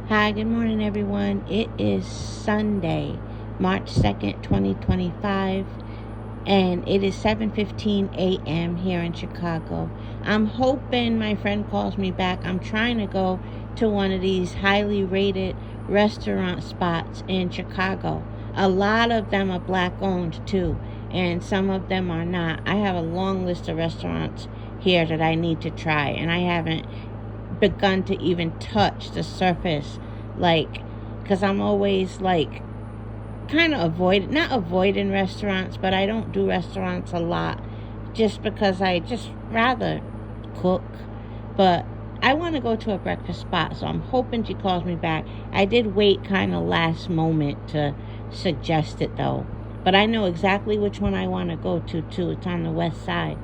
Hi, good morning, everyone. It is Sunday, March 2nd, 2025, and it is 7:15 a.m. here in Chicago. I'm hoping my friend calls me back. I'm trying to go to one of these highly rated restaurant spots in Chicago. A lot of them are black owned too, and some of them are not. I have a long list of restaurants here that I need to try, and I haven't begun to even touch the surface, like, because I'm always like kind of not avoiding restaurants, but I don't do restaurants a lot just because I just rather cook. But I want to go to a breakfast spot, so I'm hoping she calls me back. I did wait kind of last moment to suggest it though, but I know exactly which one I want to go to too. It's on the west side.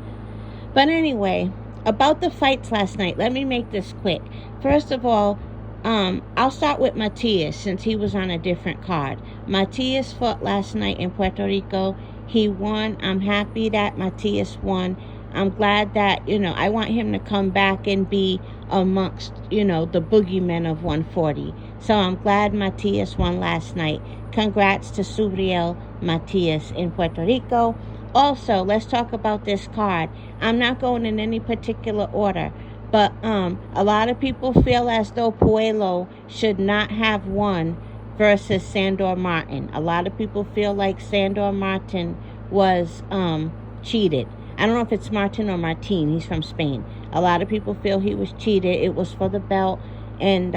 But anyway, about the fights last night, let me make this quick. First of all, I'll start with Matias since he was on a different card. Matias fought last night in Puerto Rico. He won. I'm happy that Matias won. I'm glad that, I want him to come back and be amongst, the boogeymen of 140. So I'm glad Matias won last night. Congrats to Subriel Matias in Puerto Rico. Also, let's talk about this card. I'm not going in any particular order, but a lot of people feel as though Puello should not have won versus Sandor Martin. A lot of people feel like Sandor Martin was cheated. I don't know if it's Martin or Martin. He's from Spain. A lot of people feel he was cheated. It was for the belt. And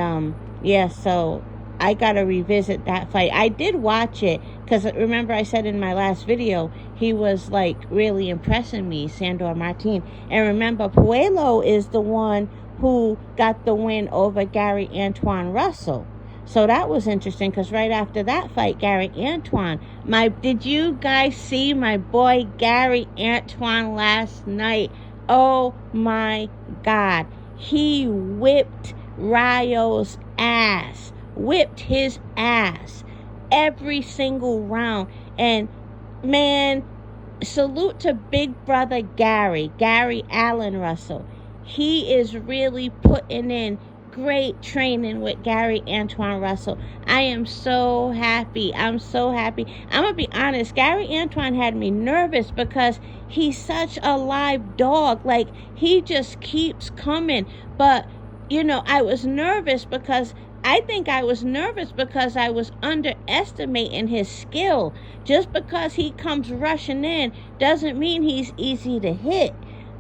so I got to revisit that fight. I did watch it because remember I said in my last video, he was like really impressing me, Sandor Martin. And remember, Puello is the one who got the win over Gary Antwann Russell. So that was interesting because right after that fight, Gary Antwann, did you guys see my boy Gary Antwann last night? Oh my God. He whipped Rayo's ass. Whipped his ass every single round. And man, salute to big brother Gary Allen Russell. He is really putting in great training with Gary Antwann Russell. I am so happy. I'm so happy. I'm gonna be honest, Gary Antwann had me nervous because he's such a live dog. Like, he just keeps coming. But I was nervous because I was underestimating his skill. Just because he comes rushing in doesn't mean he's easy to hit.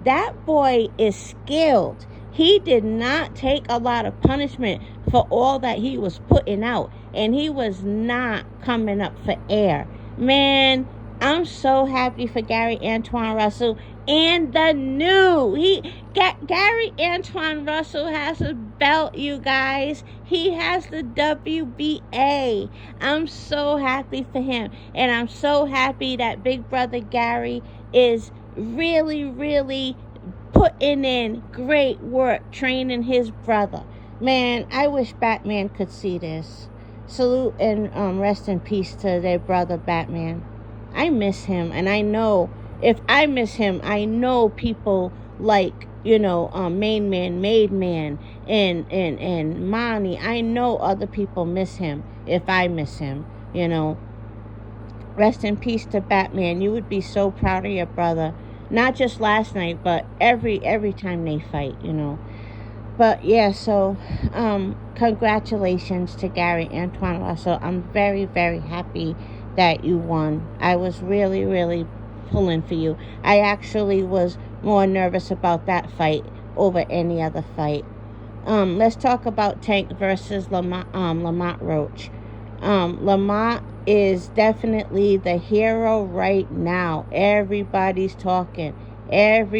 That boy is skilled. He did not take a lot of punishment for all that he was putting out, and he was not coming up for air. Man, I'm so happy for Gary Antwann Russell. And Gary Antwann Russell has a belt, you guys. He has the WBA. I'm so happy for him. And I'm so happy that big brother Gary is really, really putting in great work training his brother. Man, I wish Batman could see this. Salute and rest in peace to their brother Batman. I miss him, and I know if I miss him, I know people like, Main Man, Made Man, and Monty. I know other people miss him if I miss him, Rest in peace to Batman. You would be so proud of your brother. Not just last night, but every time they fight, But yeah, so congratulations to Gary Antwann Russell. I'm very, very happy that you won. I was really, really pulling for you. I actually was more nervous about that fight over any other fight. Let's talk about Tank versus Lamont Roach. Lamont is definitely the hero right now. Everybody's talking. And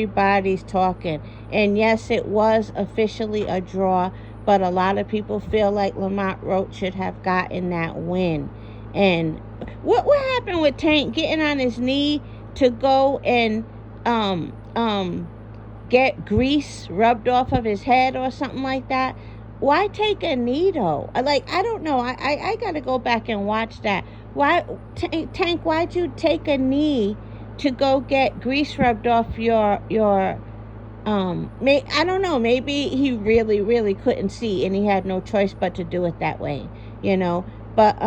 yes, it was officially a draw, but a lot of people feel like Lamont Roach should have gotten that win. And what happened with Tank getting on his knee to go and get grease rubbed off of his head or something like that? Why take a knee though? I don't know. I gotta go back and watch that. Why, Tank? Why'd you take a knee to go get grease rubbed off your I don't know, maybe he really couldn't see and he had no choice but to do it that way, you know. But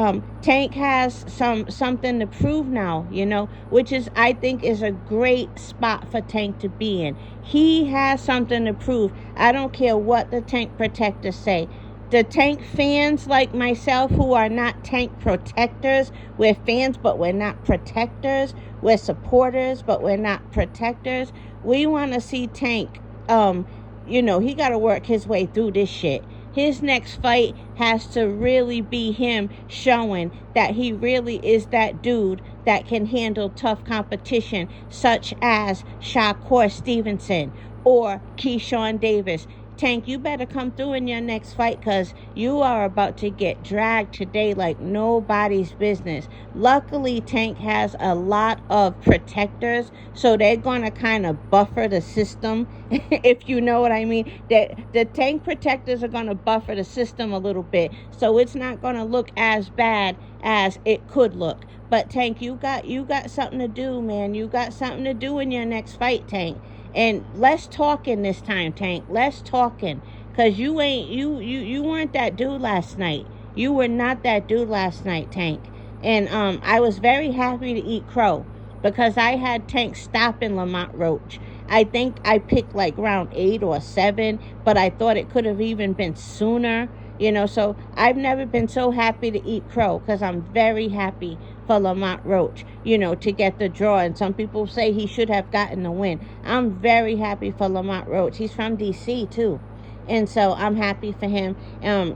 Tank has something to prove now, you know, which is, I think, is a great spot for Tank to be in. He has something to prove. I don't care what the Tank protectors say. The Tank fans like myself, who are not Tank protectors, we're fans but we're not protectors, we're supporters but we're not protectors. We want to see Tank, you know, he got to work his way through this shit. His next fight has to really be him showing that he really is that dude that can handle tough competition, such as Shakur Stevenson or Keyshawn Davis. Tank, you better come through in your next fight, because you are about to get dragged today like nobody's business. Luckily, Tank has a lot of protectors, so they're going to kind of buffer the system, if you know what I mean. The Tank protectors are going to buffer the system a little bit, so it's not going to look as bad as it could look. But Tank, you got something to do, man. You got something to do in your next fight, Tank. And less talking this time, Tank. Less talking. Because you weren't that dude last night. You were not that dude last night, Tank. And I was very happy to eat crow, because I had Tank stopping Lamont Roach. I think I picked like round 8 or 7, but I thought it could have even been sooner. You know, so I've never been so happy to eat crow, because I'm very happy for Lamont Roach, you know, to get the draw. And some people say he should have gotten the win. I'm very happy for Lamont Roach. He's from DC too. And so I'm happy for him.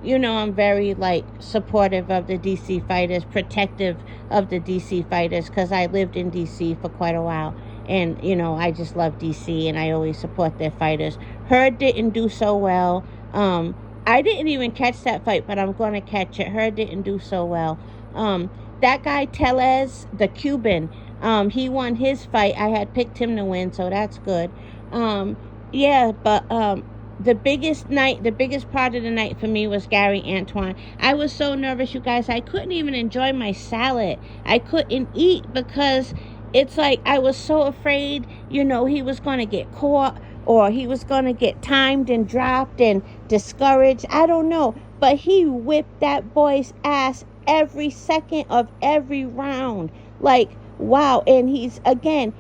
You know, I'm very like supportive of the DC fighters, protective of the DC fighters, because I lived in DC for quite a while. And, you know, I just love DC and I always support their fighters. Hurd didn't do so well. I didn't even catch that fight, but I'm going to catch it. Hurd didn't do so well. That guy Tellez, the Cuban, he won his fight. I had picked him to win, so that's good. Yeah, but the biggest part of the night for me was Gary Antwann. I was so nervous, you guys. I couldn't even enjoy my salad. I couldn't eat because it's like I was so afraid, you know, he was going to get caught, or he was going to get timed and dropped and discouraged. I don't know. But he whipped that boy's ass every second of every round. Like, wow. And he's, again,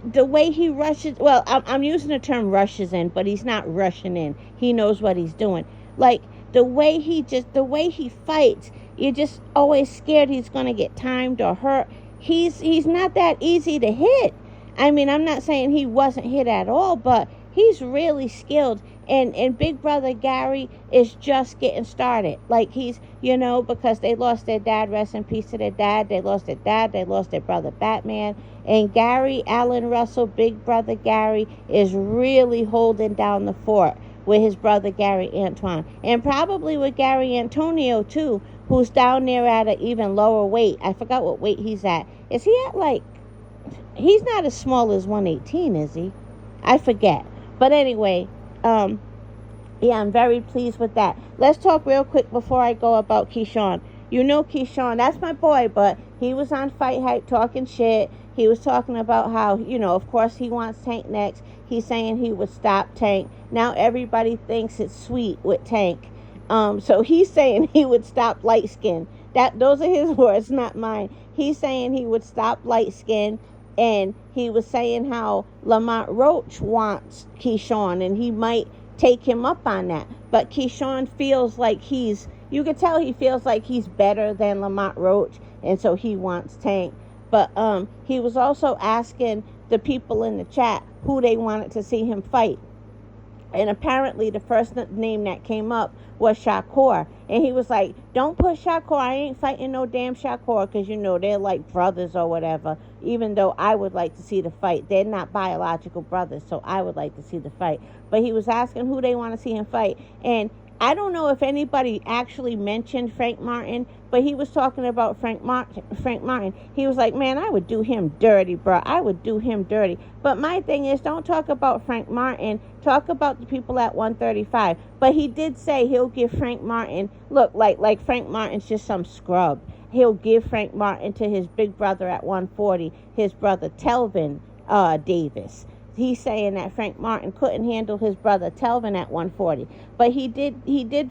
the way he rushes, well, I'm using the term rushes in, but he's not rushing in. He knows what he's doing. Like, the way he fights, you're just always scared he's going to get timed or hurt. He's not that easy to hit. I mean, I'm not saying he wasn't hit at all, but he's really skilled. And Big Brother Gary is just getting started. Like, he's, you know, because they lost their dad, rest in peace to their dad. They lost their dad. They lost their brother Batman. And Gary Allen Russell, Big Brother Gary, is really holding down the fort with his brother Gary Antwann. And probably with Gary Antonio, too, who's down there at an even lower weight. I forgot what weight he's at. Is he at, like, he's not as small as 118, is he? I forget. But anyway, yeah, I'm very pleased with that. Let's talk real quick before I go about Keyshawn. You know Keyshawn, that's my boy, but he was on Fight Hype talking shit. He was talking about how, you know, of course he wants Tank next. He's saying he would stop Tank. Now everybody thinks it's sweet with Tank. So he's saying he would stop light skin. Those are his words, not mine. He's saying he would stop light skin. And he was saying how Lamont Roach wants Keyshawn, and he might take him up on that. But Keyshawn feels like you could tell he feels like he's better than Lamont Roach, and so he wants Tank. But he was also asking the people in the chat who they wanted to see him fight. And apparently the first name that came up was Shakur. And he was like, don't put Shakur. I ain't fighting no damn Shakur, because, you know, they're like brothers or whatever. Even though I would like to see the fight. They're not biological brothers, so I would like to see the fight. But he was asking who they want to see him fight. And I don't know if anybody actually mentioned Frank Martin, but he was talking about Frank Martin. He was like, man, I would do him dirty, bro. I would do him dirty. But my thing is, don't talk about Frank Martin. Talk about the people at 135. But he did say he'll give Frank Martin, look, like Frank Martin's just some scrub. He'll give Frank Martin to his big brother at 140, his brother Telvin Davis. he's saying that Frank Martin couldn't handle his brother Telvin at 140. But he did,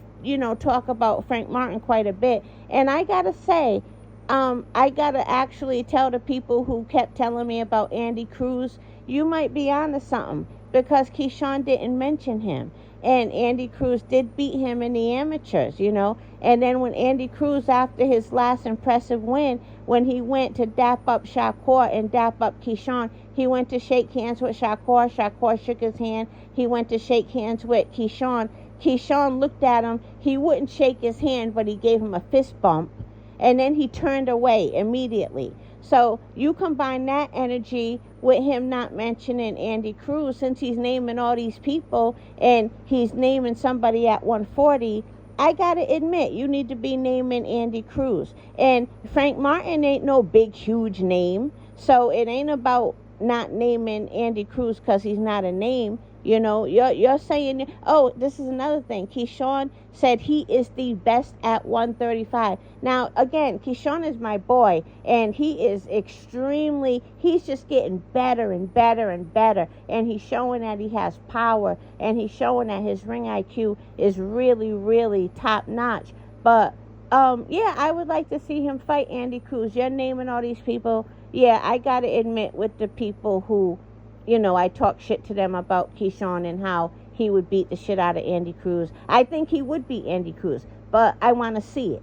talk about Frank Martin quite a bit. And I gotta say, I gotta actually tell the people who kept telling me about Andy Cruz, you might be onto something, because Keyshawn didn't mention him. And Andy Cruz did beat him in the amateurs, And then when Andy Cruz, after his last impressive win, when he went to dap up Shakur and dap up Keyshawn, he went to shake hands with Shakur. Shakur shook his hand. He went to shake hands with Keyshawn. Keyshawn looked at him. He wouldn't shake his hand, but he gave him a fist bump. And then he turned away immediately. So you combine that energy with him not mentioning Andy Cruz, since he's naming all these people and he's naming somebody at 140. I gotta admit, you need to be naming Andy Cruz. And Frank Martin ain't no big, huge name. So it ain't about not naming Andy Cruz because he's not a name. You're saying, oh, this is another thing. Keyshawn said he is the best at 135. Now, again, Keyshawn is my boy, and he is he's just getting better and better and better. And he's showing that he has power, and he's showing that his ring IQ is really, really top notch. But, yeah, I would like to see him fight Andy Cruz. You're naming all these people. Yeah, I got to admit, with the people who, I talk shit to them about Keyshawn and how he would beat the shit out of Andy Cruz. I think he would beat Andy Cruz, but I want to see it.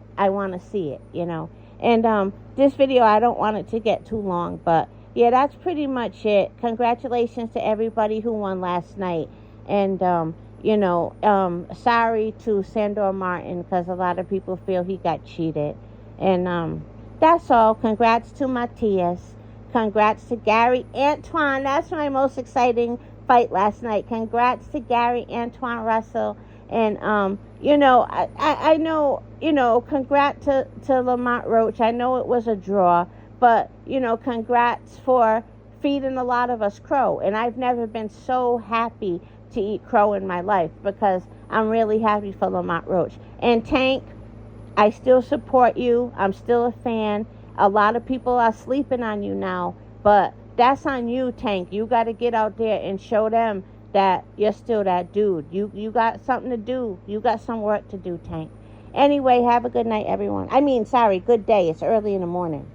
And this video, I don't want it to get too long, but yeah, that's pretty much it. Congratulations to everybody who won last night. And, sorry to Sandor Martin, because a lot of people feel he got cheated. And that's all. Congrats to Matias. Congrats to Gary Antwann. That's my most exciting fight last night. Congrats to Gary Antwann Russell. And, I know, congrats to Lamont Roach. I know it was a draw, but, congrats for feeding a lot of us crow. And I've never been so happy to eat crow in my life, because I'm really happy for Lamont Roach. And Tank, I still support you. I'm still a fan. A lot of people are sleeping on you now, but that's on you, Tank. You got to get out there and show them that you're still that dude. You got something to do. You got some work to do, Tank. Anyway, have a good night, everyone. Good day. It's early in the morning.